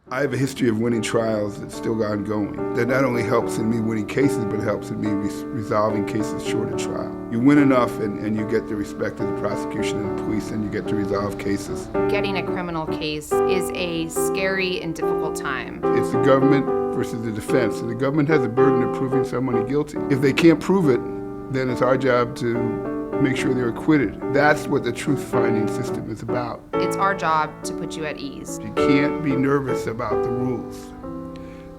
I have a history of winning trials that's still ongoing. That not only helps in me winning cases, but it helps in me resolving cases short of trial. You win enough and you get the respect of the prosecution and the police, and you get to resolve cases. Getting a criminal case is a scary and difficult time. It's the government versus the defense, and the government has a burden of proving somebody guilty. If they can't prove it, then it's our job to make sure they're acquitted. That's what the truth-finding system is about. It's our job to put you at ease. You can't be nervous about the rules.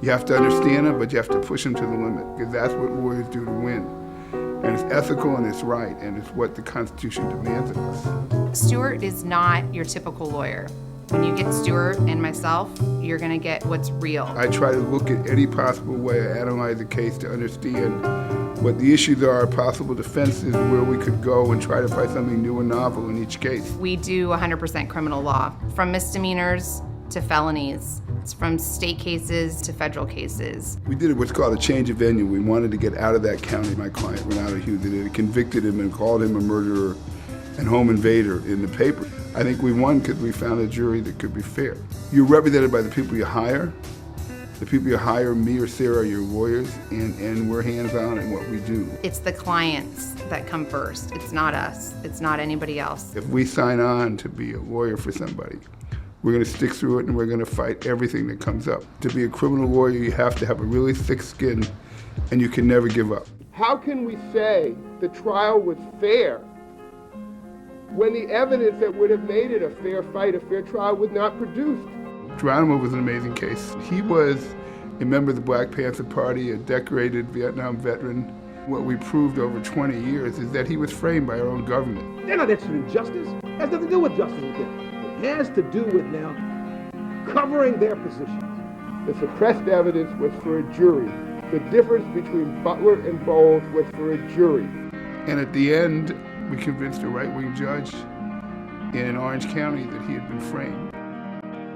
You have to understand them, but you have to push them to the limit, because that's what lawyers do to win. And it's ethical and it's right, and it's what the Constitution demands of us. Stuart is not your typical lawyer. When you get Stuart and myself, you're gonna get what's real. I try to look at any possible way to analyze the case to understand what the issues are, possible defenses, where we could go and try to find something new and novel in each case. We do 100% criminal law, from misdemeanors to felonies. It's from state cases to federal cases. We did what's called a change of venue. We wanted to get out of that county. My client went out of Houston and convicted him and called him a murderer and home invader in the paper. I think we won because we found a jury that could be fair. You're represented by the people you hire. The people you hire, me or Sarah, are your lawyers, and we're hands-on in what we do. It's the clients that come first. It's not us. It's not anybody else. If we sign on to be a lawyer for somebody, we're going to stick through it and we're going to fight everything that comes up. To be a criminal lawyer, you have to have a really thick skin, and you can never give up. How can we say the trial was fair when the evidence that would have made it a fair fight, a fair trial, was not produced? Geronimo was an amazing case. He was a member of the Black Panther Party, a decorated Vietnam veteran. What we proved over 20 years is that he was framed by our own government. They're not interested in justice. It has nothing to do with justice with them. It has to do with now covering their positions. The suppressed evidence was for a jury. The difference between Butler and Bowles was for a jury. And at the end, we convinced a right-wing judge in Orange County that he had been framed.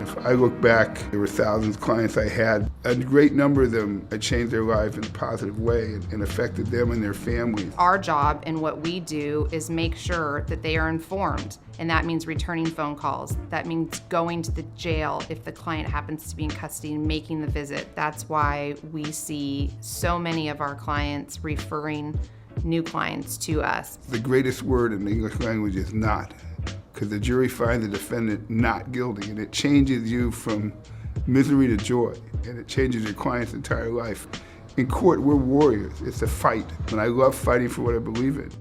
If I look back, there were thousands of clients I had. A great number of them had changed their lives in a positive way and affected them and their families. Our job and what we do is make sure that they are informed, and that means returning phone calls. That means going to the jail if the client happens to be in custody and making the visit. That's why we see so many of our clients referring new clients to us. The greatest word in the English language is not, because the jury finds the defendant not guilty, and it changes you from misery to joy, and it changes your client's entire life. In court, we're warriors. It's a fight, and I love fighting for what I believe in.